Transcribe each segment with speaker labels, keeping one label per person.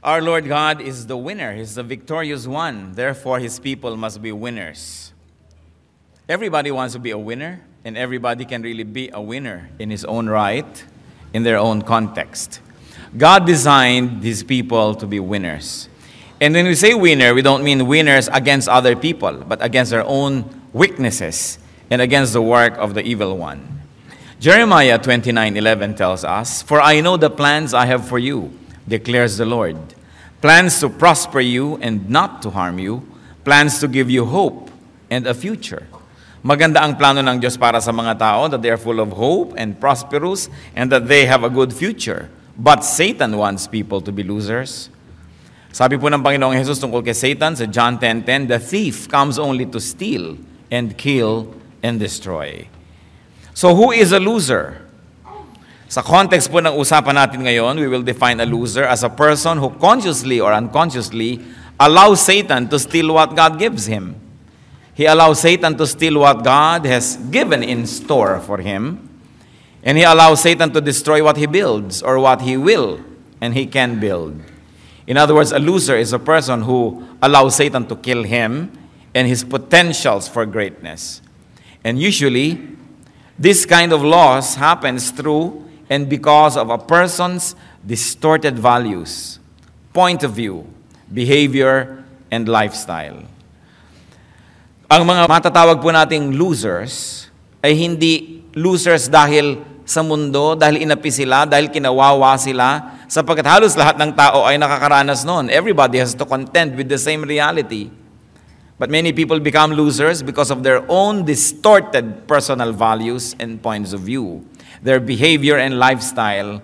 Speaker 1: Our Lord God is the winner. He's the victorious one. Therefore, His people must be winners. Everybody wants to be a winner, and everybody can really be a winner in his own right, in their own context. God designed His people to be winners. And when we say winner, we don't mean winners against other people, but against their own weaknesses and against the work of the evil one. Jeremiah 29:11 tells us, "For I know the plans I have for you, declares the Lord. Plans to prosper you and not to harm you, plans to give you hope and a future." Maganda ang plano ng Diyos para sa mga tao, that they are full of hope and prosperous and that they have a good future. But Satan wants people to be losers. Sabi po ng Panginoong Jesus tungkol kay Satan sa John 10:10, "The thief comes only to steal and kill and destroy." So who is a loser? Sa context po ng usapan natin ngayon, we will define a loser as a person who consciously or unconsciously allows Satan to steal what God gives him. He allows Satan to steal what God has given in store for him. And he allows Satan to destroy what he builds or what he will and he can build. In other words, a loser is a person who allows Satan to kill him and his potentials for greatness. And usually, this kind of loss happens through and because of a person's distorted values, point of view, behavior, and lifestyle. Ang mga matatawag po nating losers ay hindi losers dahil sa mundo, dahil inapi sila, dahil kinawawa sila, sapagkat halos lahat ng tao ay nakakaranas noon. Everybody has to contend with the same reality. But many people become losers because of their own distorted personal values and points of view. Their behavior and lifestyle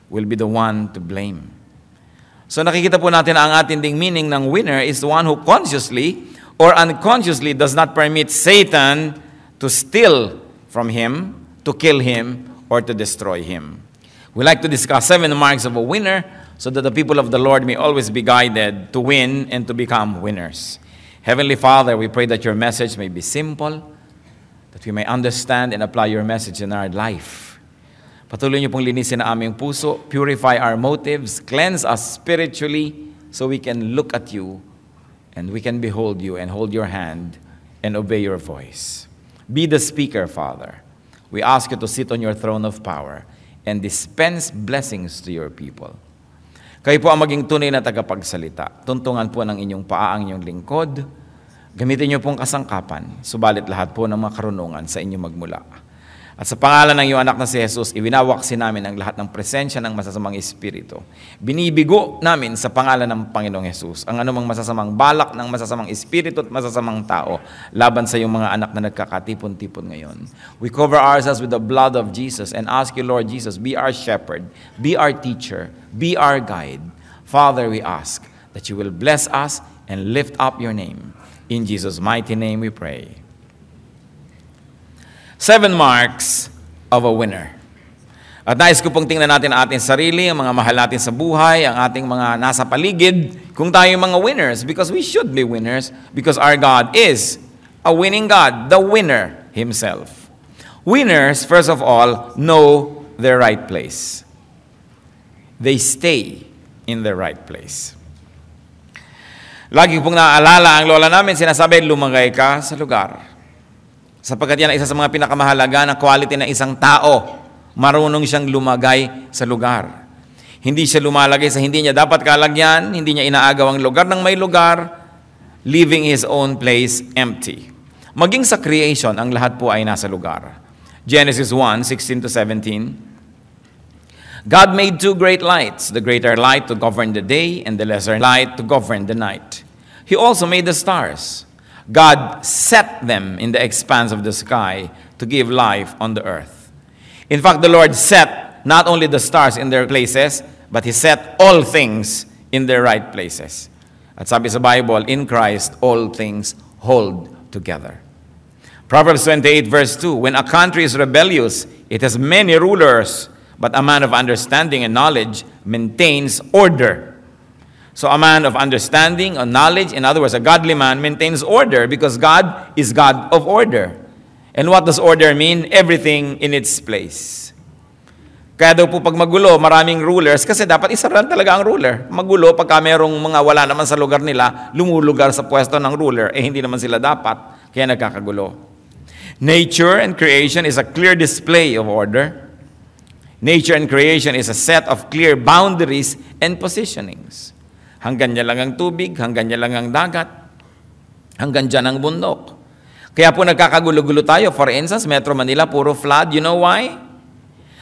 Speaker 1: will be the one to blame. So nakikita po natin ang ating ding meaning ng winner is the one who consciously or unconsciously does not permit Satan to steal from him, to kill him, or to destroy him. We like to discuss 7 marks of a winner so that the people of the Lord may always be guided to win and to become winners. Heavenly Father, we pray that your message may be simple, that we may understand and apply your message in our life. Patuloy niyo pong linisin ang aming puso, purify our motives, cleanse us spiritually so we can look at you and we can behold you and hold your hand and obey your voice. Be the speaker, Father. We ask you to sit on your throne of power and dispense blessings to your people. Kayo po ang maging tunay na tagapagsalita. Tuntungan po ng inyong paa ang inyong lingkod. Gamitin niyo pong kasangkapan, subalit lahat po ng mga karunungan sa inyo magmula. At sa pangalan ng iyong anak na si Jesus, iwinawaksi namin ang lahat ng presensya ng masasamang espiritu. Binibigo namin sa pangalan ng Panginoong Jesus ang anumang masasamang balak ng masasamang espiritu at masasamang tao laban sa iyong mga anak na nagkakatipon-tipon ngayon. We cover ourselves with the blood of Jesus and ask you, Lord Jesus, be our shepherd, be our teacher, be our guide. Father, we ask that you will bless us and lift up your name. In Jesus' mighty name we pray. 7 marks of a winner. At nais ko pong tingnan natin ang ating sarili, ang mga mahal natin sa buhay, ang ating mga nasa paligid, kung tayo mga winners, because we should be winners, because our God is a winning God, the winner Himself. Winners, first of all, know their right place. They stay in the right place. Lagi pong naaalala ang lola namin, sinasabi, lumagay ka sa lugar. Sapagkat yan ang isa sa mga pinakamahalaga na quality ng isang tao. Marunong siyang lumagay sa lugar. Hindi siya lumalagay sa hindi niya dapat kalagyan, hindi niya inaagaw ang lugar ng may lugar, leaving his own place empty. Maging sa creation, ang lahat po ay nasa lugar. Genesis 1:16-17. God made 2 great lights, the greater light to govern the day and the lesser light to govern the night. He also made the stars. God set them in the expanse of the sky to give life on the earth. In fact, the Lord set not only the stars in their places, but He set all things in their right places. At sabi sa Bible, in Christ, all things hold together. Proverbs 28 verse 2, when a country is rebellious, it has many rulers, but a man of understanding and knowledge maintains order. So a man of understanding or knowledge, in other words, a godly man, maintains order because God is God of order. And what does order mean? Everything in its place. Kaya daw po pag magulo, maraming rulers, kasi dapat isa lang talaga ang ruler. Magulo, pagka merong mga wala naman sa lugar nila, lumulugar sa pwesto ng ruler, hindi naman sila dapat, kaya nagkakagulo. Nature and creation is a clear display of order. Nature and creation is a set of clear boundaries and positionings. Hanggang niya lang ang tubig, hanggang niya lang ang dagat, hanggang dyan ang bundok. Kaya po nagkakagulo-gulo tayo. For instance, Metro Manila, puro flood. You know why?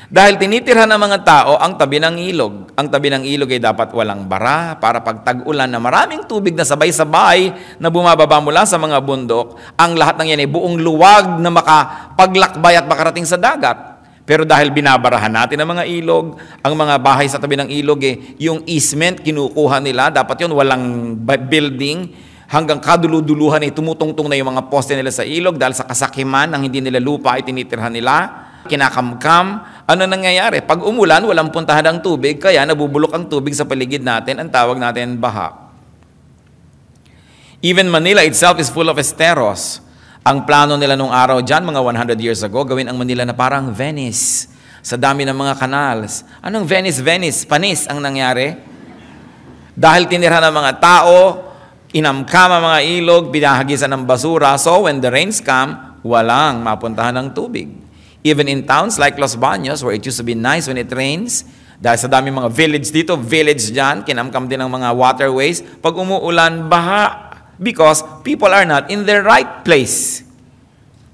Speaker 1: Dahil tinitirhan ng mga tao ang tabi ng ilog. Ang tabi ng ilog ay dapat walang bara para pag tag-ulan na maraming tubig na sabay-sabay na bumababa mula sa mga bundok, ang lahat ng yan ay buong luwag na makapaglakbay at makarating sa dagat. Pero dahil binabarahan natin ang mga ilog, ang mga bahay sa tabi ng ilog, yung easement, kinukuha nila, dapat yun walang building, hanggang kaduluduluhan ay tumutungtong na yung mga poste nila sa ilog dahil sa kasakiman ng hindi nila lupa ay tinitirhan nila, kinakamkam. Ano nangyayari? Pag umulan, walang puntahan ng tubig, kaya nabubulok ang tubig sa paligid natin, ang tawag natin baha. Even Manila itself is full of esteros. Ang plano nila nung araw dyan, mga 100 years ago, gawin ang Manila na parang Venice. Sa dami ng mga canals. Anong Venice? Venice. Panis ang nangyari. Dahil tinirhan ng mga tao, inamkam ang mga ilog, binahagisan ng basura, so when the rains come, walang mapuntahan ng tubig. Even in towns like Los Baños, where it used to be nice when it rains, dahil sa dami mga village dito, village dyan, kinamkam din ng mga waterways, pag umuulan, baha, because people are not in the right place.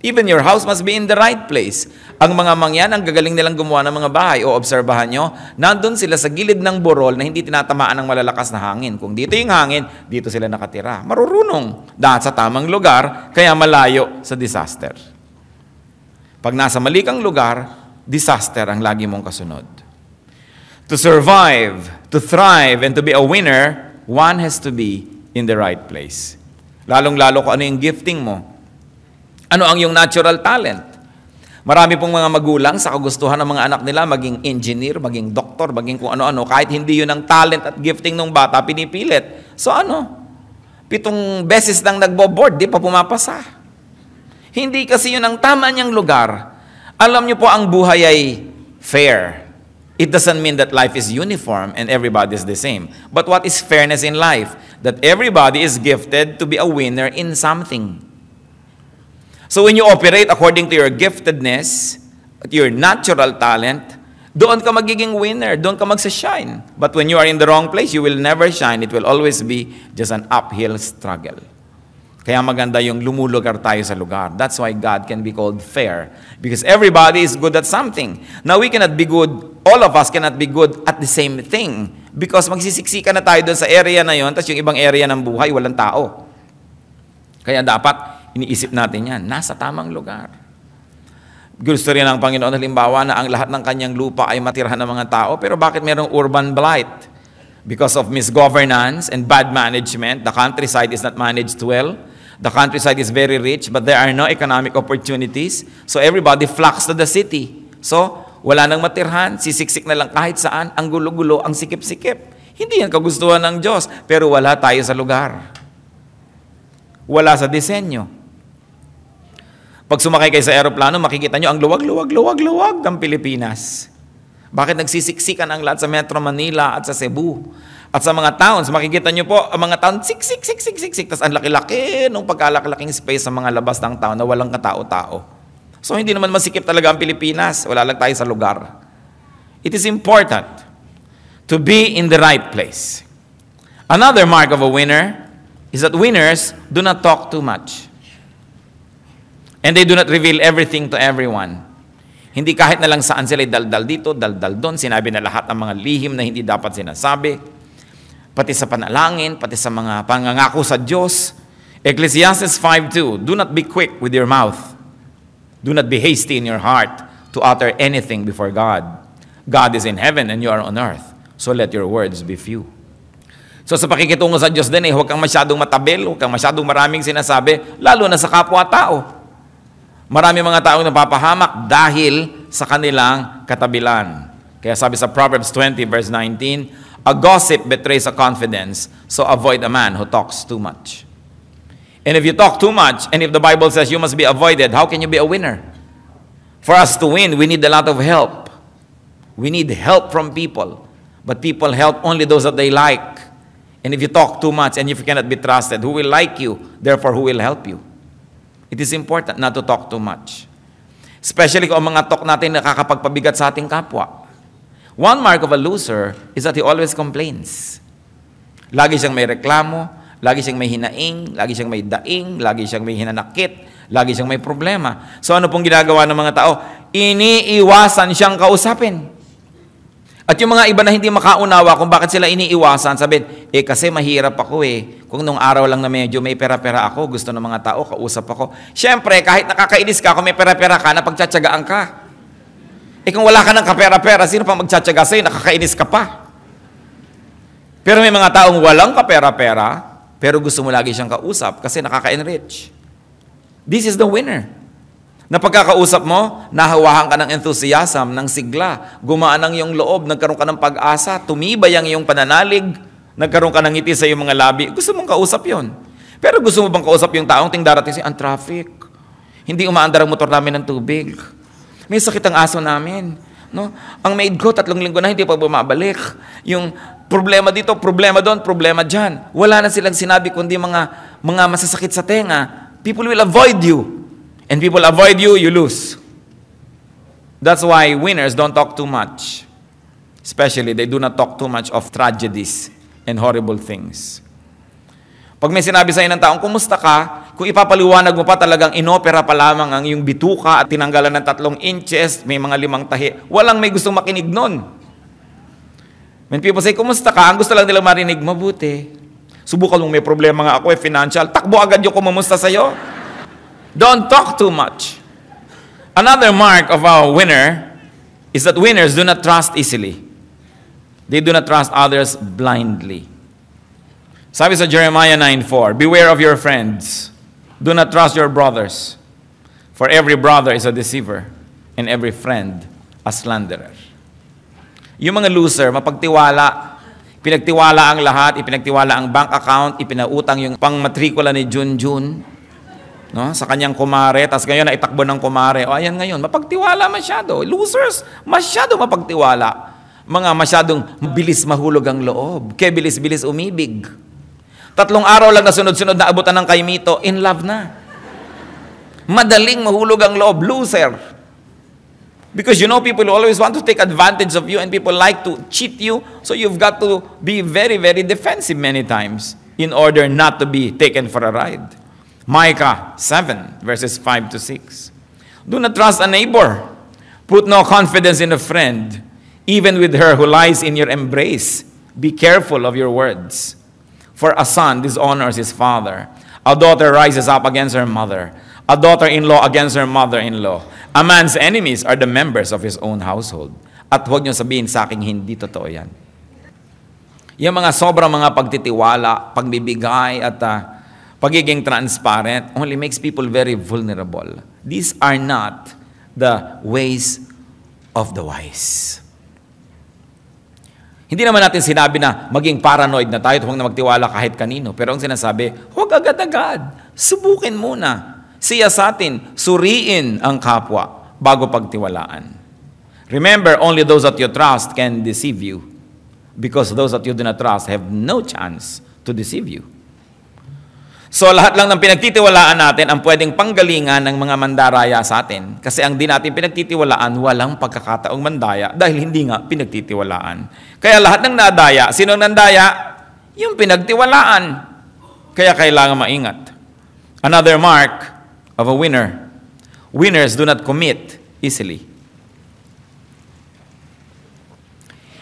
Speaker 1: Even your house must be in the right place. Ang mga mangyan, ang gagaling nilang gumawa ng mga bahay, o obserbahan nyo, nandun sila sa gilid ng burol na hindi tinatamaan ng malalakas na hangin. Kung dito yung hangin, dito sila nakatira. Marurunong, dahil sa tamang lugar, kaya malayo sa disaster. Pag nasa mali kang lugar, disaster ang lagi mong kasunod. To survive, to thrive, and to be a winner, one has to be in the right place. Lalong-lalo kung ano yung gifting mo. Ano ang yung natural talent? Marami pong mga magulang sa kagustuhan ng mga anak nila maging engineer, maging doktor, maging kung ano-ano. Kahit hindi yun ang talent at gifting ng bata, pinipilit. So 7 beses nang nagbo-board, di pa pumapasa. Hindi kasi yun ang tama niyang lugar. Alam niyo po, ang buhay ay fair. It doesn't mean that life is uniform and everybody is the same. But what is fairness in life? That everybody is gifted to be a winner in something. So when you operate according to your giftedness, your natural talent, doon ka magiging winner, doon ka magsa-shine. But when you are in the wrong place, you will never shine. It will always be just an uphill struggle. Kaya maganda yung lumulugar tayo sa lugar. That's why God can be called fair. Because everybody is good at something. Now we cannot be good, all of us cannot be good at the same thing. Because magsisiksika na tayo doon sa area na yon, tapos yung ibang area ng buhay, walang tao. Kaya dapat iniisip natin yan, nasa tamang lugar. Gusto rin ng Panginoon, halimbawa na ang lahat ng kanyang lupa ay matirhan ng mga tao, pero bakit mayroong urban blight? Because of misgovernance and bad management, the countryside is not managed well. The countryside is very rich, but there are no economic opportunities. So everybody flocks to the city. So, wala nang matirhan, sisiksik na lang kahit saan, ang gulo-gulo, ang sikip-sikip. Hindi yan kagustuhan ng Diyos, pero wala tayo sa lugar. Wala sa disenyo. Pag sumakay kayo sa aeroplano, makikita nyo ang luwag ng Pilipinas. Bakit nagsisiksikan ang lahat sa Metro Manila at sa Cebu? At sa mga towns, makikita nyo po, ang mga town, siksik. Tapos ang laki-laki nung pagkalaki-laking space sa mga labas ng town na walang katao-tao. So hindi naman masikip talaga ang Pilipinas. Wala lang tayo sa lugar. It is important to be in the right place. Another mark of a winner is that winners do not talk too much. And they do not reveal everything to everyone. Hindi kahit na lang saan sila daldal dito, daldal doon, sinabi na lahat ng mga lihim na hindi dapat sinasabi. Pati sa panalangin, pati sa mga pangangako sa Diyos. Ecclesiastes 5:2, do not be quick with your mouth. Do not be hasty in your heart to utter anything before God. God is in heaven and you are on earth. So let your words be few. So sa pakikitungo sa Diyos din, huwag kang masyadong matabil, huwag kang masyadong maraming sinasabi, lalo na sa kapwa-tao. Marami mga tao napapahamak dahil sa kanilang katabilan. Kaya sabi sa Proverbs 20 verse 19, a gossip betrays a confidence, so avoid a man who talks too much. And if you talk too much, and if the Bible says you must be avoided, how can you be a winner? For us to win, we need a lot of help. We need help from people. But people help only those that they like. And if you talk too much and if you cannot be trusted, who will like you? Therefore, who will help you? It is important not to talk too much. Especially kung ang mga talk natin nakakapagpabigat sa ating kapwa. One mark of a loser is that he always complains. Lagi siyang may reklamo, lagi siyang may hinaing, lagi siyang may daing, lagi siyang may hinanakit, lagi siyang may problema. So ano pong ginagawa ng mga tao? Iniiwasan siyang kausapin. At yung mga iba na hindi makaunawa kung bakit sila iniiwasan, sabihin, kasi mahirap ako Kung nung araw lang na medyo may pera-pera ako, gusto ng mga tao, kausap ako. Siyempre, kahit nakakainis ka, kung may pera-pera ka, napagtsatsagaan ka. Kung wala ka ng kapera-pera, sino pa magtsatsaga sa'yo, nakakainis ka pa. Pero may mga taong walang kapera-pera, pero gusto mo lagi siyang kausap kasi nakaka-enrich. This is the winner. Na pagkakausap mo, nahawahan ka ng enthusiasm, ng sigla, gumaan ang iyong loob, nagkaroon ka ng pag-asa, tumibay ang iyong pananalig, nagkaroon ka ng ngiti sa iyong mga labi. Gusto mong kausap yon. Pero gusto mo bang kausap yung taong ting darating siya, ang traffic. Hindi umaandar ang motor namin ng tubig. May sakit ang aso namin. No? Ang maid ko, 3 linggo na hindi pa bumabalik. Yung problema dito, problema doon, problema dyan. Wala na silang sinabi kundi mga masasakit sa tenga. People will avoid you. And people avoid you, you lose. That's why winners don't talk too much. Especially, they do not talk too much of tragedies and horrible things. Pag may sinabi sa ng taong, kumusta ka? Kung ipapaliwanag mo pa talagang inopera pa lamang ang iyong bituka at tinanggalan ng 3 inches, may mga 5 tahi, walang may gustong makinig nun. When people say, kumusta ka? Ang gusto lang nilang marinig, mabuti. Subukan mong may problema nga ako, financial. Takbo agad yung kumusta sa'yo. Don't talk too much. Another mark of a winner is that winners do not trust easily. They do not trust others blindly. Sabi sa Jeremiah 9:4, beware of your friends. Do not trust your brothers. For every brother is a deceiver, and every friend a slanderer. Yung mga loser, mapagtiwala. Pinagtiwala ang lahat, ipinagtiwala ang bank account, ipinautang yung pang-matrikula ni Junjun. No? Sa kanyang kumare, tapos ngayon naitakbo ng kumare. O ayan ngayon, mapagtiwala masyado. Losers, masyado mapagtiwala. Mga masyadong bilis mahulog ang loob. Kaya bilis-bilis umibig. 3 araw lang na sunod-sunod na abutan ng kaimito, in love na. Madaling mahulog ang loob, loser. Because you know people always want to take advantage of you and people like to cheat you, so you've got to be very, very defensive many times in order not to be taken for a ride. Micah 7, verses 5 to 6. Do not trust a neighbor. Put no confidence in a friend, even with her who lies in your embrace. Be careful of your words. For a son dishonors his father. A daughter rises up against her mother. A daughter-in-law against her mother-in-law. A man's enemies are the members of his own household. At huwag niyo sabihin sa akin, hindi totoo yan. Yung mga sobrang mga pagtitiwala, pagbibigay, at pagiging transparent only makes people very vulnerable. These are not the ways of the wise. Hindi naman natin sinabi na maging paranoid na tayo at huwag na magtiwala kahit kanino. Pero ang sinasabi, huwag agad-agad. Subukin muna. Siyasatin, suriin ang kapwa bago pagtiwalaan. Remember, only those that you trust can deceive you. Because those that you do not trust have no chance to deceive you. So lahat lang ng pinagtitiwalaan natin ang pwedeng panggalingan ng mga mandaraya sa atin. Kasi ang di natin pinagtitiwalaan, walang pagkakataong mandaya dahil hindi nga pinagtitiwalaan. Kaya lahat ng nadaya, sinong nandaya? Yung pinagtiwalaan. Kaya kailangan maingat. Another mark of a winner. Winners do not commit easily.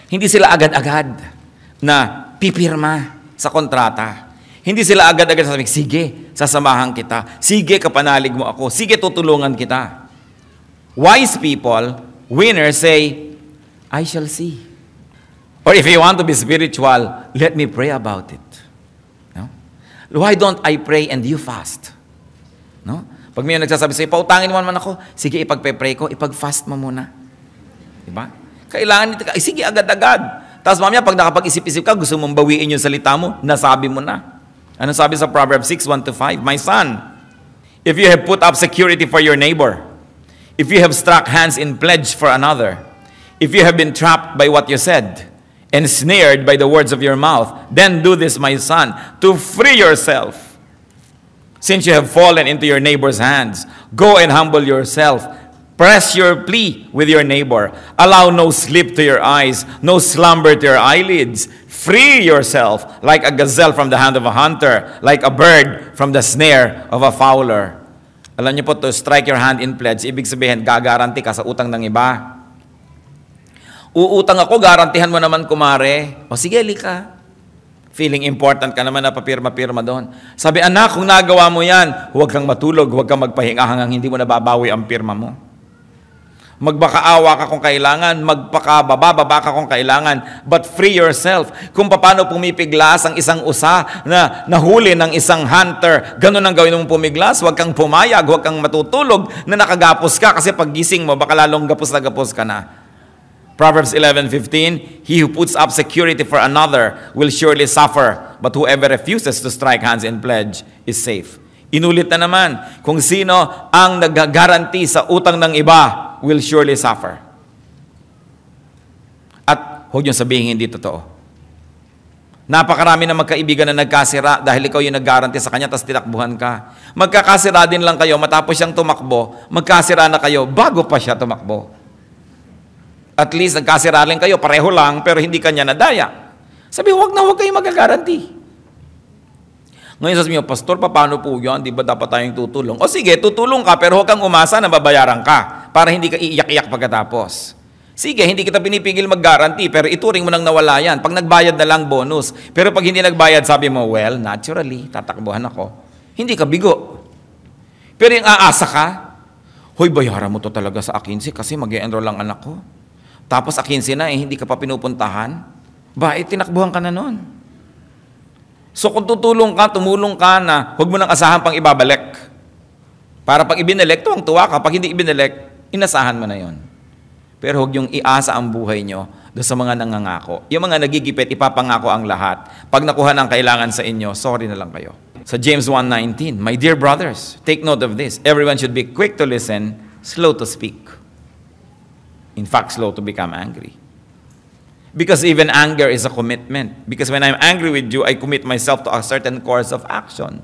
Speaker 1: Hindi sila agad-agad na pipirma sa kontrata. Hindi sila agad-agad sasabihin, sige, sasamahan kita. Sige, kapanalig mo ako. Sige, tutulungan kita. Wise people, winners say, I shall see. Or if you want to be spiritual, let me pray about it. No? Why don't I pray and you fast? No? Pag may nagsasabi sa'yo, pautangin mo naman ako, sige, ipagpe-pray ko, ipag-fast mo muna. Diba? Kailangan nito ka, sige, agad-agad. Tapos mamaya, pag nakapag-isip-isip ka, gusto mong bawiin yung salita mo, nasabi mo na. Ano sabi sa Proverbs 6:1-5? My son, if you have put up security for your neighbor, if you have struck hands in pledge for another, If you have been trapped by what you said, and snared by the words of your mouth, then do this, my son, to free yourself. Since you have fallen into your neighbor's hands, go and humble yourself. Press your plea with your neighbor. Allow no sleep to your eyes, no slumber to your eyelids. Free yourself like a gazelle from the hand of a hunter, like a bird from the snare of a fowler. Alam niyo po, to strike your hand in pledge, ibig sabihin, gagaranti ka sa utang ng iba. Uutang ako, garantihan mo naman, kumare. O sige, lika. Feeling important ka naman na papirma-pirma doon. Sabi, anak, kung nagawa mo yan, huwag kang matulog, huwag kang magpahinga hanggang hindi mo nababawi ang pirma mo. Magbakaawa ka kung kailangan, magpakababa ka kung kailangan, but free yourself. Kung paano pumipiglas ang isang usa na nahuli ng isang hunter, ganun ang gawin mong pumiglas, huwag kang pumayag, huwag kang matutulog na nakagapos ka kasi pag gising mo, baka lalong gapos na gapos ka na. Proverbs 11:15, he who puts up security for another will surely suffer, but whoever refuses to strike hands in pledge is safe. Inulit na naman, kung sino ang nag-guarantee sa utang ng iba will surely suffer. At huwag niyong sabihin hindi totoo. Napakarami na magkaibigan na nagkasira dahil ikaw yung nag-guarantee sa kanya tapos tinakbuhan ka. Magkakasira din lang kayo, matapos siyang tumakbo, magkasira na kayo bago pa siya tumakbo. At least nagkasira rin kayo, pareho lang, pero hindi kanya nadaya. Sabi, huwag kayo mag-guarantee. Ngayon sasabihin niyo, Pastor, paano po yan? Di ba dapat tayong tutulong? O sige, tutulong ka, pero huwag kang umasa na babayaran ka para hindi ka iiyak-iyak pagkatapos. Sige, hindi kita pinipigil mag-guarantee, pero ituring mo nang nawala yan. Pag nagbayad na lang, bonus. Pero pag hindi nagbayad, sabi mo, well, naturally, tatakbuhan ako. Hindi ka bigo. Pero yung aasa ka, hoy, bayaran mo to talaga sa akinsi kasi mag-e-enroll lang anak ko. Tapos akinsi na, hindi ka pa pinupuntahan. Ba, tinakbuhan ka na nun. So kung tumulong ka na, huwag mo nang asahan pang ibabalik. Para pag ibinalik, tuwang-tuwa ka. Pag hindi ibinalik, inasahan mo na yon. Pero huwag yung iasa ang buhay nyo doon sa mga nangangako. Yung mga nagigipit, ipapangako ang lahat. Pag nakuha ng kailangan sa inyo, sorry na lang kayo. Sa James 1:19, my dear brothers, take note of this. Everyone should be quick to listen, slow to speak. In fact, slow to become angry. Because even anger is a commitment. Because when I'm angry with you, I commit myself to a certain course of action.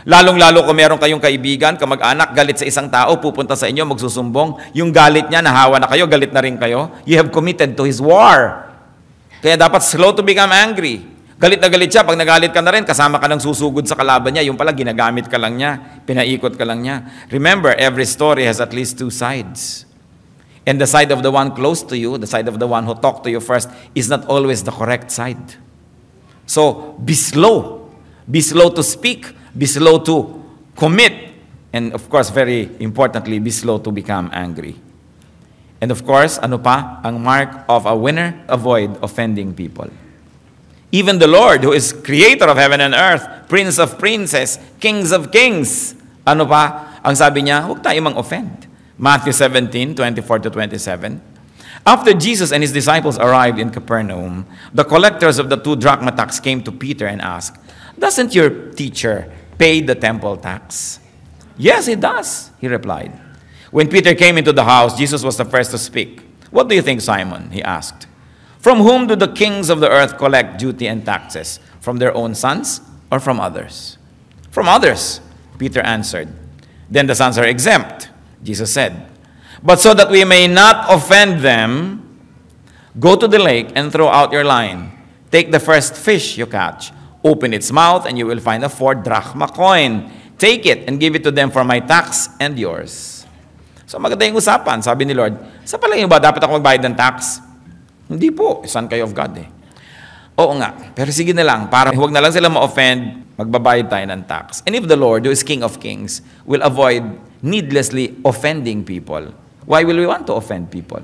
Speaker 1: Lalong-lalo kung meron kayong kaibigan, kamag-anak, galit sa isang tao, pupunta sa inyo, magsusumbong, yung galit niya, nahawa na kayo, galit na rin kayo, you have committed to his war. Kaya dapat slow to become angry. Galit na galit siya, pag nagalit ka na rin, kasama ka ng susugod sa kalaban niya, yung pala ginagamit ka lang niya, pinaikot ka lang niya. Remember, every story has at least two sides. And the side of the one close to you, the side of the one who talked to you first, is not always the correct side. So, be slow. Be slow to speak. Be slow to commit. And of course, very importantly, be slow to become angry. And of course, ano pa? Ang mark of a winner, avoid offending people. Even the Lord, who is creator of heaven and earth, prince of princes, kings of kings, ano pa? Ang sabi niya, huwag tayo mang-offend. Matthew 17:24-27. After Jesus and his disciples arrived in Capernaum, the collectors of the 2 drachma tax came to Peter and asked, doesn't your teacher pay the temple tax? Yes, he does, he replied. When Peter came into the house, Jesus was the first to speak. What do you think, Simon? He asked. From whom do the kings of the earth collect duty and taxes? From their own sons or from others? From others, Peter answered. Then the sons are exempt. Jesus said, but so that we may not offend them, go to the lake and throw out your line. Take the first fish you catch. Open its mouth and you will find a 4 drachma coin. Take it and give it to them for my tax and yours. So maganda yung usapan. Sabi ni Lord, sa palagay ba dapat ako magbayad ng tax? Hindi po. Son kayo of God eh. Oo nga. Pero sige na lang. Para huwag na lang sila ma-offend, magbabayad tayo ng tax. And if the Lord, who is King of Kings, will avoid needlessly offending people, why will we want to offend people?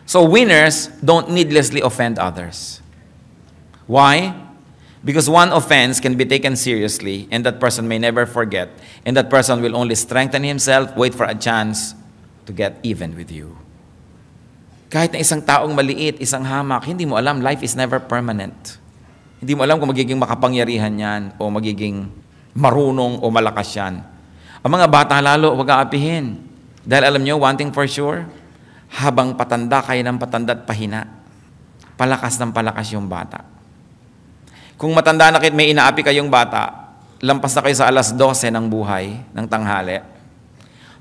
Speaker 1: So winners don't needlessly offend others. Why? Because one offense can be taken seriously and that person may never forget, and that person will only strengthen himself, wait for a chance to get even with you. Kahit na isang taong maliit, isang hamak, hindi mo alam, life is never permanent. Hindi mo alam kung magiging makapangyarihan yan o magiging marunong o malakas yan. Ang mga bata lalo, huwag aapihin. Dahil alam nyo, one thing for sure, habang patanda kayo ng patanda at pahina, palakas ng palakas yung bata. Kung matanda na kayo, may inaapi kayong bata, lampas na kayo sa 12:00 ng buhay, ng tanghali.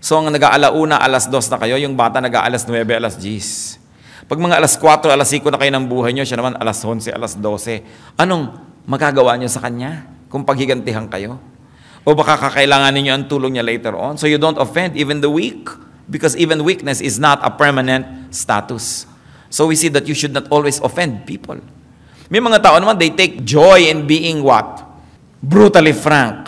Speaker 1: So, ang nag-aalauna, 2:00 na kayo, yung bata nag-9, 10:00. Pag mga 4, 5 na kayo ng buhay nyo, siya naman 11, 12. Anong magagawa nyo sa kanya kung paghigantihan kayo? O baka kakailangan ninyo ang tulong niya later on. So you don't offend even the weak, because even weakness is not a permanent status. So we see that you should not always offend people. May mga tao naman, they take joy in being what? Brutally frank.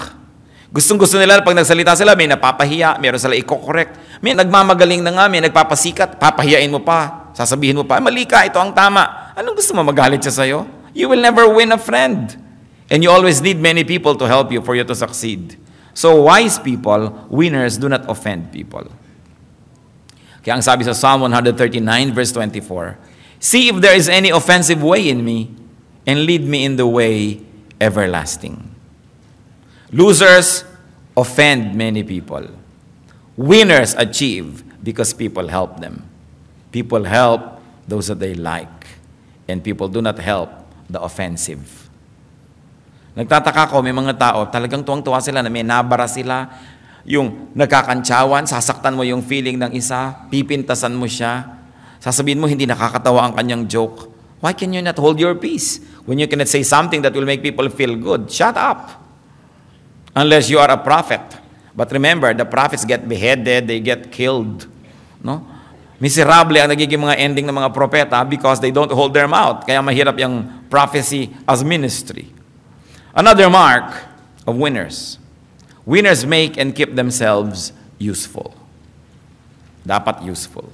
Speaker 1: Gustong-gusto nila pag nagsalita sila, may napapahiya, meron sila i-correct. May nagmamagaling na nga, may nagpapasikat, papahiyain mo pa. Sasabihin mo pa, mali ka, ito ang tama. Anong gusto mo, magalit siya sa'yo? You will never win a friend. And you always need many people to help you for you to succeed. So wise people, winners, do not offend people. Kaya ang sabi sa Psalm 139 verse 24, see if there is any offensive way in me, and lead me in the way everlasting. Losers offend many people. Winners achieve because people help them. People help those that they like, and people do not help the offensive. Nagtataka ko, may mga tao, talagang tuwang-tuwa sila na may nabara sila, yung nagkakantsawan, sasaktan mo yung feeling ng isa, pipintasan mo siya, sasabihin mo hindi nakakatawa ang kanyang joke. Why can you not hold your peace? When you cannot say something that will make people feel good, shut up. Unless you are a prophet. But remember, the prophets get beheaded, they get killed. No? Miserable ang nagiging mga ending ng mga propeta because they don't hold their mouth. Kaya mahirap yung prophecy as ministry. Another mark of winners. Winners make and keep themselves useful. Dapat useful.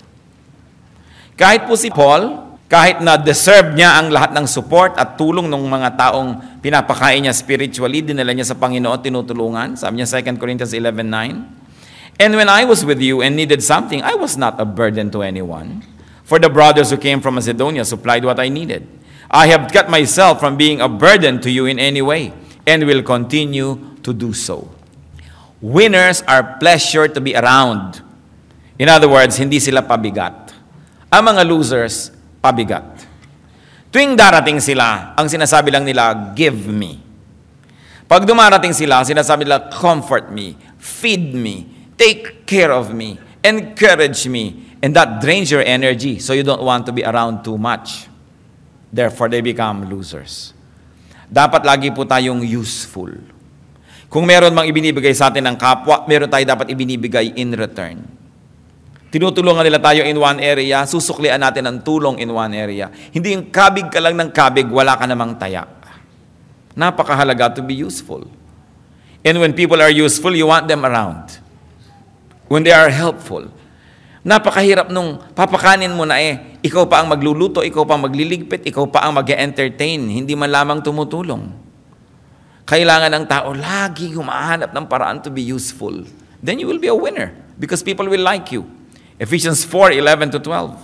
Speaker 1: Kahit po si Paul, kahit na deserve niya ang lahat ng support at tulong ng mga taong pinapakain niya spiritually, dinala niya sa Panginoon, tinutulungan. Sabi niya 2 Corinthians 11:9. And when I was with you and needed something, I was not a burden to anyone. For the brothers who came from Macedonia supplied what I needed. I have kept myself from being a burden to you in any way, and will continue to do so. Winners are pleasure to be around. In other words, hindi sila pabigat. Ang mga losers, pabigat. Tuwing darating sila, ang sinasabi lang nila, give me. Pag dumarating sila, ang sinasabi nila, comfort me, feed me, take care of me, encourage me, and that drains your energy, so you don't want to be around too much. Therefore, they become losers. Dapat lagi po tayong useful. Kung meron mang ibinibigay sa atin ng kapwa, meron tayo dapat ibinibigay in return. Tinutulungan nila tayo in one area, susuklian natin ang tulong in one area. Hindi yung kabig ka lang ng kabig, wala ka namang taya. Napakahalaga to be useful. And when people are useful, you want them around. When they are helpful. Napakahirap nung papakanin mo na ikaw pa ang magluluto, ikaw pa ang magliligpit, ikaw pa ang mag-entertain, hindi man lamang tumutulong. Kailangan ng tao lagi humahanap ng paraan to be useful. Then you will be a winner because people will like you. Ephesians 4:11-12.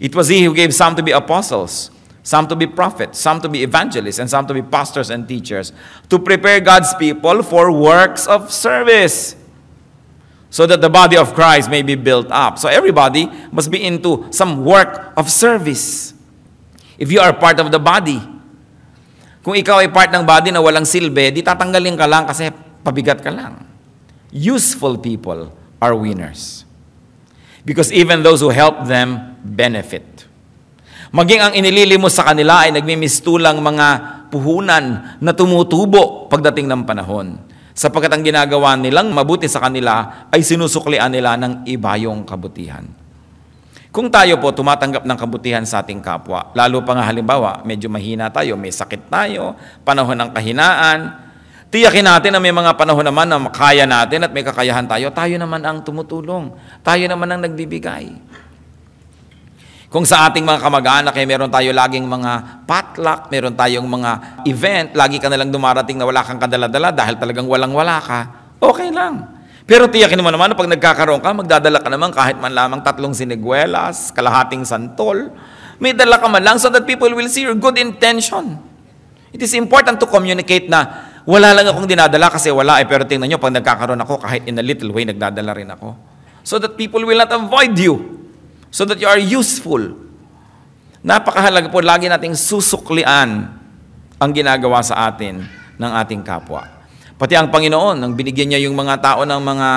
Speaker 1: It was he who gave some to be apostles, some to be prophets, some to be evangelists, and some to be pastors and teachers, to prepare God's people for works of service, so that the body of Christ may be built up. So everybody must be into some work of service. If you are part of the body, kung ikaw ay part ng body na walang silbi, di tatanggalin ka lang kasi pabigat ka lang. Useful people are winners. Because even those who help them benefit. Maging ang inililimos sa kanila ay nagmimistulang mga puhunan na tumutubo pagdating ng panahon. Sapagkat ang ginagawa nilang mabuti sa kanila ay sinusuklian nila ng ibayong kabutihan. Kung tayo po tumatanggap ng kabutihan sa ating kapwa, lalo pa nga halimbawa, medyo mahina tayo, may sakit tayo, panahon ng kahinaan, tiyakin natin na may mga panahon naman na kaya natin at may kakayahan tayo, tayo naman ang tumutulong, tayo naman ang nagbibigay. Kung sa ating mga kamag-anak, meron tayo laging mga potluck, meron tayong mga event, lagi ka nalang dumarating na wala kang kadala-dala dahil talagang walang-wala ka, okay lang. Pero tiyakin mo naman na pag nagkakaroon ka, magdadala ka naman kahit man lamang 3 siniguelas, kalahating santol. May dala ka man lang so that people will see your good intention. It is important to communicate na wala lang akong dinadala kasi wala pero tingnan nyo, pag nagkakaroon ako, kahit in a little way, nagdadala rin ako. So that people will not avoid you. so that you are useful. Napakahalaga po, lagi nating susuklian ang ginagawa sa atin ng ating kapwa. Pati ang Panginoon, nang binigyan niya yung mga tao ng mga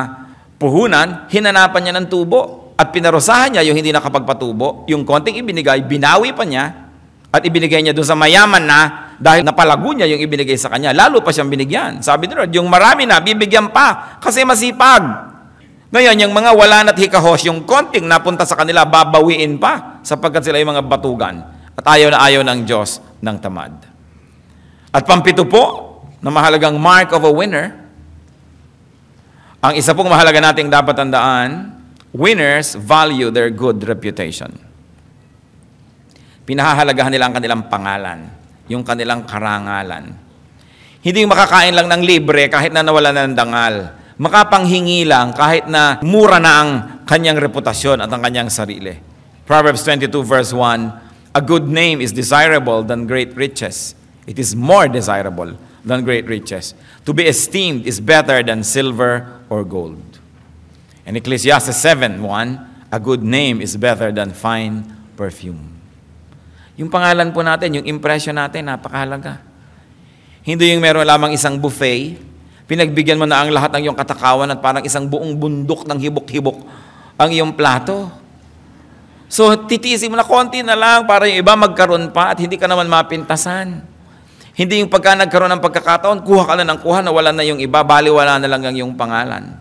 Speaker 1: puhunan, hinanapan niya ng tubo at pinarusahan niya yung hindi nakapagpatubo. Yung konting ibinigay, binawi pa niya at ibinigay niya doon sa mayaman na dahil napalago niya yung ibinigay sa kanya. Lalo pa siyang binigyan. Sabi ni Lord, yung marami na, bibigyan pa kasi masipag. Ngayon, yung mga wala na't hikahos, yung konting napunta sa kanila, babawiin pa sapagkat sila yung mga batugan. At ayaw na ayaw ng Diyos ng tamad. At pampito po, na mahalagang mark of a winner, ang isa pong mahalaga nating dapat tandaan, winners value their good reputation. Pinahahalagahan nila ang kanilang pangalan, yung kanilang karangalan. Hindi makakain lang ng libre kahit na nawala na ng dangal. Makapanghingi lang kahit na mura na ang kanyang reputasyon at ang kanyang sarili. Proverbs 22 verse 1, a good name is desirable than great riches. It is more desirable than great riches. To be esteemed is better than silver or gold. And Ecclesiastes 7:1, a good name is better than fine perfume. Yung pangalan po natin, yung impression natin, napakahalaga. Hindi yung meron lamang isang buffet, pinagbigyan mo na ang lahat ng iyong katakawan at parang isang buong bundok ng hibok-hibok ang iyong plato. So, titiisin mo na konti na lang para yung iba magkaroon pa at hindi ka naman mapintasan. Hindi yung pagka nagkaroon ng pagkakataon, kuha ka na ng kuha, nawala na yung iba, baliwala na lang ang iyong pangalan.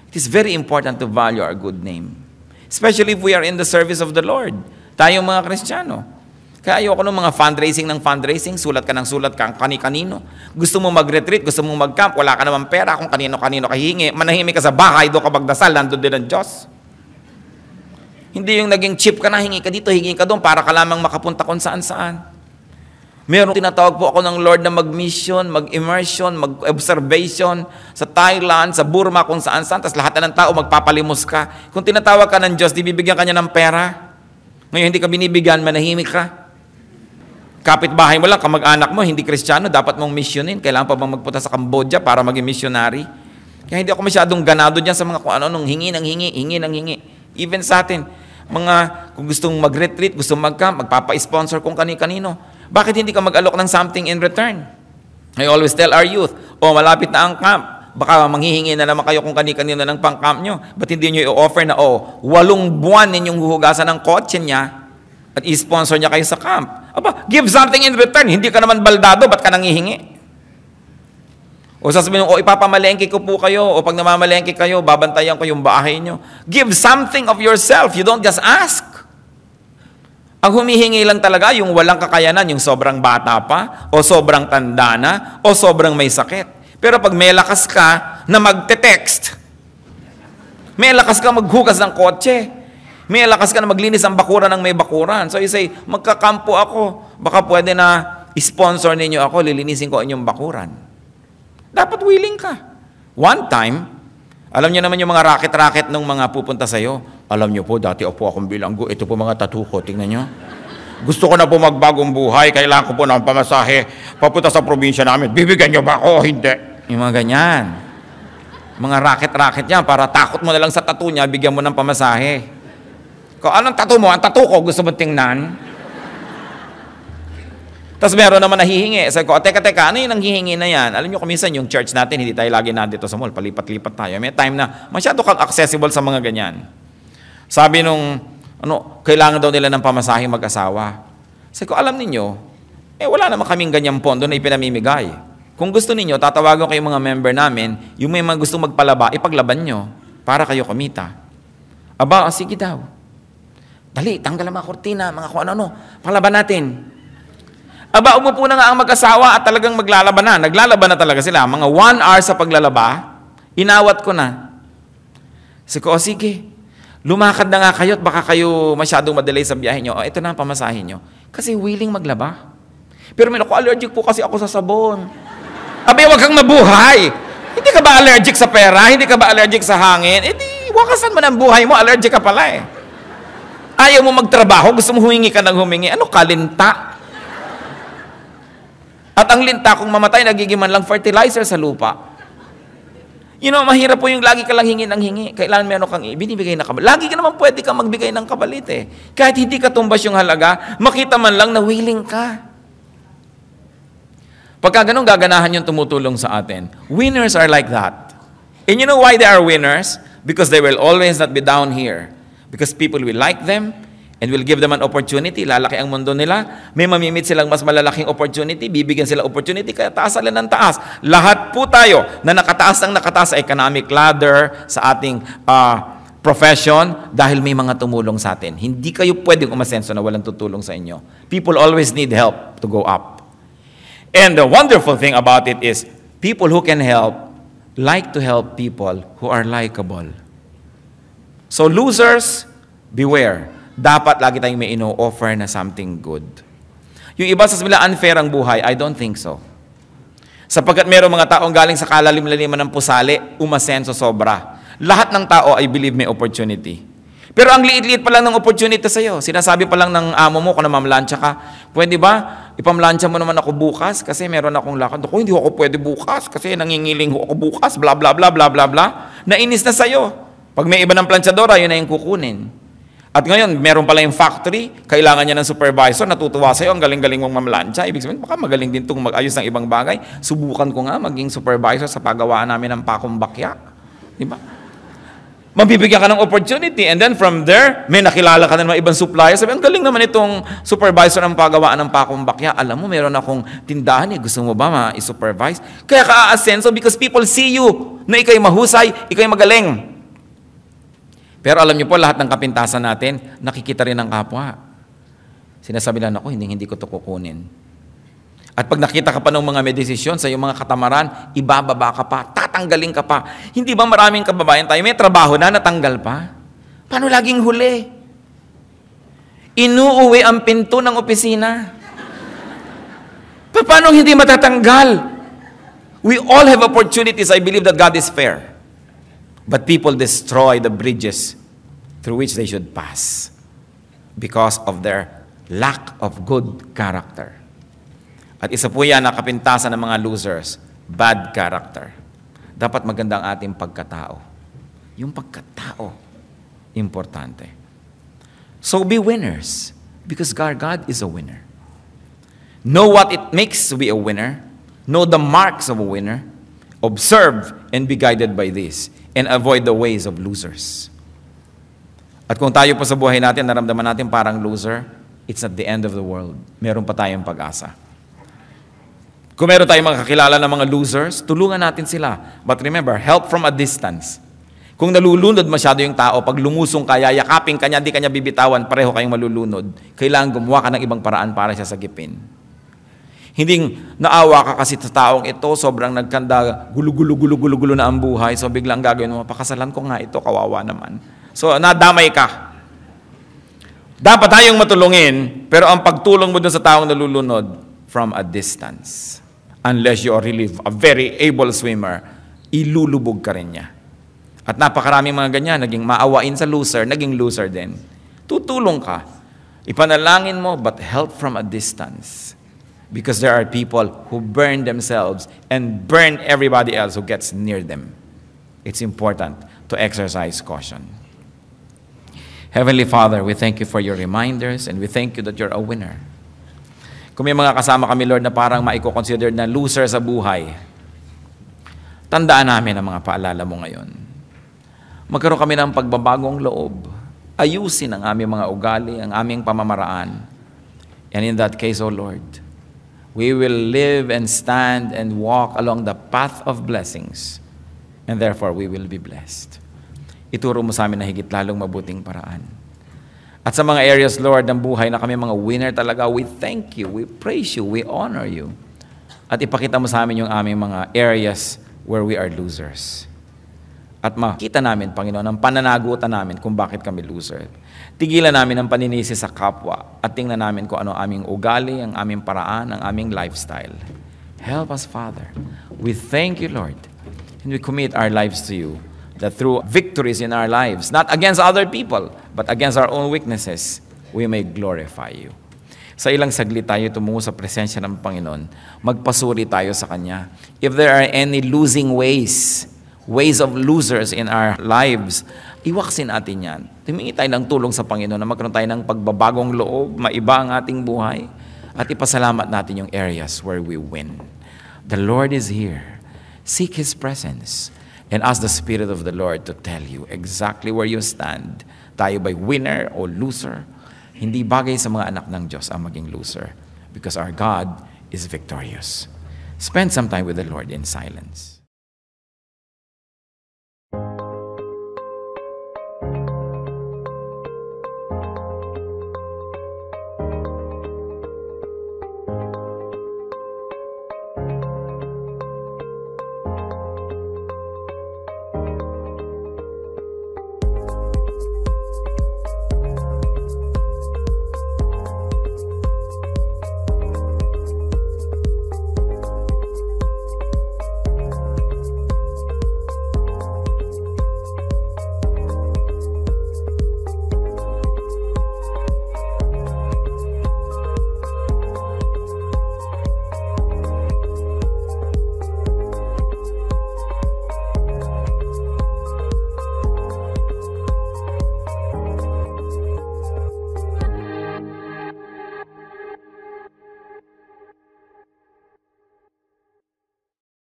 Speaker 1: It is very important to value our good name. Especially if we are in the service of the Lord. Tayong mga Kristiyano. Kaya ayoko ng mga fundraising, sulat ka ng sulat kang kani-kanino. Gusto mo mag-retreat, gusto mo mag-camp, wala ka naman pera kung kanino-kanino kahingi. Manahimik ka sa bahay, doon ka magdasal, nandun din ang Diyos. Hindi yung naging cheap ka na, hingi ka dito, hingi ka doon, para ka lamang makapunta kung saan-saan. Meron tinatawag po ako ng Lord na mag-mission, mag-immersion, mag-observation sa Thailand, sa Burma, kung saan-saan, tapos lahat na ng tao magpapalimos ka. Kung tinatawag ka ng Diyos, di bibigyan ka niya ng pera. Ngayon hindi ka binibigyan, manahimik ka. Kapitbahay mo lang, kamag-anak mo, hindi Kristiyano, dapat mong missionin. Kailangan pa bang magpunta sa Cambodia para maging missionary? Kaya hindi ako masyadong ganado dyan sa mga kung ano, hingi ng hingi. Even sa atin, kung gustong mag-retreat, gustong mag-camp, magpapa-sponsor kung kani-kanino. Bakit hindi ka mag-alok ng something in return? I always tell our youth, malapit na ang camp. Baka manghihingi na naman kayo kung kani-kanino ng pang-camp nyo. Ba't hindi nyo i-offer na, 8 buwan ninyong huhugasan ng kotse niya at i-sponsor niya kayo sa camp? Give something in return. Hindi ka naman baldado, ba't ka nanghihingi? O sasabihin mo, ipapamalengke ko po kayo, o pag namamalengke kayo, babantayan ko yung bahay nyo. Give something of yourself. You don't just ask. Ang humihingi lang talaga yung walang kakayanan, yung sobrang bata pa, o sobrang tanda na, o sobrang may sakit. Pero pag may lakas ka na magte-text, may lakas ka maghugas ng kotse, may lakas ka na maglinis ang bakuran ng may bakuran. So you say, magkakampo ako, baka pwede na sponsor ninyo ako, lilinisin ko inyong bakuran. Dapat willing ka. One time, alam niyo naman yung mga racket-racket ng mga pupunta sa'yo. Alam niyo po, dati po akong bilanggo. Ito po mga tattoo ko. Tingnan niyo. Gusto ko na po magbagong buhay. Kailangan ko po ng pamasahe. Papunta sa probinsya namin. Bibigyan niyo ba ako? Hindi. Yung mga ganyan. Mga racket-racket yan. Para takot mo na lang sa tattoo niya, bigyan mo ng pamasahe. Kung anong tattoo mo? Ang tattoo ko, gusto mo tingnan? Tapos meron naman nahihingi. Sabi ko, teka, ano yung nanghihingi na yan? Alam nyo, kuminsan yung church natin, hindi tayo lagi nandito sa mall, palipat-lipat tayo. May time na masyado kang accessible sa mga ganyan. Sabi nung, kailangan daw nila ng pamasahing mag-asawa. Sabi ko, alam ninyo, wala naman kaming ganyang pondo na ipinamimigay. Kung gusto ninyo, tatawagan kayo mga member namin, yung may mga gusto magpalaba, ipaglaban nyo, para kayo kumita. Sige daw. Dali, tanggal ang mga kortina, mga kung ano-ano, panglaban natin. Umupo na nga ang mag-asawa at talagang maglalaban na. Naglalaban na talaga sila. Mga 1 hour sa paglalaba, inawat ko na. Sabi ko, sige, lumakad na nga kayo at baka kayo masyadong madelay sa biyahe nyo. Ito na ang pamasahin nyo. Kasi willing maglaba. Pero may allergic po kasi ako sa sabon. Wag kang mabuhay. Hindi ka ba allergic sa pera? Hindi ka ba allergic sa hangin? Wakasan mo ng buhay mo, allergic ka pala eh. Ayaw mo magtrabaho, gusto mo humingi ka ng humingi. Ano ka, linta? At ang linta, kung mamatay, nagiging man lang fertilizer sa lupa. You know, mahirap po yung lagi ka lang hingi ng hingi. Kailangan meron kang binibigay na kapalit. Lagi ka naman pwede kang magbigay ng kapalit eh. Kahit hindi ka tumbas yung halaga, makita man lang na willing ka. Pagka ganun gaganahan yung tumutulong sa atin. Winners are like that. And you know why they are winners? Because they will always not be down here. Because people will like them and will give them an opportunity. Lalaki ang mundo nila. May mamimit silang mas malalaking opportunity. Bibigyan sila opportunity. Kaya taas sila ng taas. Lahat po tayo na nakataas sa economic ladder, sa ating profession, dahil may mga tumulong sa atin. Hindi kayo pwedeng umasenso na walang tutulong sa inyo. People always need help to go up. And the wonderful thing about it is, people who can help like to help people who are likable. So losers, beware. Dapat lagi tayong may ino-offer na something good. Yung iba sasabihin, unfair ang buhay. I don't think so. Sapagkat mayroong mga taong galing sa kalalim-laliman ng pusali, umasenso sobra. Lahat ng tao, I believe, may opportunity. Pero ang liit-liit pa lang ng opportunity sa'yo. Sinasabi pa lang ng amo mo kung namamlansya ka, pwede ba, ipamlansya mo naman ako bukas kasi meron akong lakad. Ako, hindi ako pwede bukas kasi nangingiling ako bukas, bla bla bla bla bla bla. Nainis na sa'yo. Pag may iba ng planchadora, yun na yung kukunin. At ngayon, meron pala yung factory, kailangan niya ng supervisor, natutuwa sa'yo, ang galing-galing mong mamlansya. Ibig sabihin, baka magaling din itong mag-ayos ng ibang bagay. Subukan ko nga maging supervisor sa paggawaan namin ng pakumbakya. Diba? Mabibigyan ka ng opportunity, and then from there, may nakilala ka ng mga ibang supplier. Sabi, ang galing naman itong supervisor ng paggawaan ng pakumbakya. Alam mo, meron akong tindahan eh. Gusto mo ba ma-supervise? Kaya ka a-asenso because people see you na ikaw'y mahusay, ikaw'y magaling. Pero alam niyo po, lahat ng kapintasan natin, nakikita rin ng kapwa. Sinasabi lang ako, hindi ko ito kukunin. At pag nakita ka pa ng mga may desisyon sa iyong mga katamaran, ibababa ka pa, tatanggalin ka pa. Hindi ba maraming kababayan tayo, may trabaho na, natanggal pa? Paano laging huli? Inuuwi ang pinto ng opisina. Paano hindi matatanggal? We all have opportunities. I believe that God is fair. But people destroy the bridges through which they should pass because of their lack of good character. At isa po yan na kapintasan ng mga losers, bad character. Dapat maganda ang ating pagkatao. Yung pagkatao, importante. So be winners because God is a winner. Know what it makes to be a winner. Know the marks of a winner. Observe and be guided by this. And avoid the ways of losers. At kung tayo po sa buhay natin, naramdaman natin parang loser, it's at the end of the world. Meron pa tayong pag-asa. Kung meron tayong mga kakilala ng mga losers, tulungan natin sila. But remember, help from a distance. Kung nalulunod masyado yung tao, pag lumusong ka, yakapin ka niya, di ka niya bibitawan, pareho kayong malulunod. Kailangan gumawa ka ng ibang paraan para siya sagipin. Hindi naawa ka kasi sa taong ito, sobrang nagkanda, gulo-gulo na ang buhay, so biglang gagawin mo, pakasalan ko nga ito, kawawa naman. So, nadamay ka. Dapat tayong matulungin, pero ang pagtulong mo dun sa taong nalulunod, from a distance. Unless you are really a very able swimmer, ilulubog ka rin niya. At napakaraming mga ganyan, naging maawain sa loser, naging loser din. Tutulong ka. Ipanalangin mo, but help from a distance. Because there are people who burn themselves and burn everybody else who gets near them. It's important to exercise caution. Heavenly Father, we thank you for your reminders and we thank you that you're a winner. Kung may mga kasama kami, Lord, na parang maiko-consider na loser sa buhay, tandaan namin ang mga paalala mo ngayon. Magkaroon kami ng pagbabagong loob. Ayusin ang aming mga ugali, ang aming pamamaraan. And in that case, O Lord, we will live and stand and walk along the path of blessings. And therefore, we will be blessed. Ituro mo sa amin na higit lalong mabuting paraan. At sa mga areas, Lord, ng buhay na kami mga winner talaga, we thank you, we praise you, we honor you. At ipakita mo sa amin yung aming mga areas where we are losers. At makita namin, Panginoon, ang pananagutan namin kung bakit kami loser. Tigilan namin ang paninisi sa kapwa at tingnan namin kung ano aming ugali, ang aming paraan, ang aming lifestyle. Help us, Father. We thank you, Lord. And we commit our lives to you, that through victories in our lives, not against other people, but against our own weaknesses, we may glorify you. Sa ilang saglit tayo tumungo sa presensya ng Panginoon, magpasuri tayo sa Kanya. If there are any losing ways, ways of losers in our lives, iwaksin natin yan. Humingi tayo ng tulong sa Panginoon na magkaroon tayo ng pagbabagong loob, maiba ang ating buhay, at ipasalamat natin yung areas where we win. The Lord is here. Seek His presence and ask the Spirit of the Lord to tell you exactly where you stand. Tayo ba'y winner o loser? Hindi bagay sa mga anak ng Diyos ang maging loser because our God is victorious. Spend some time with the Lord in silence.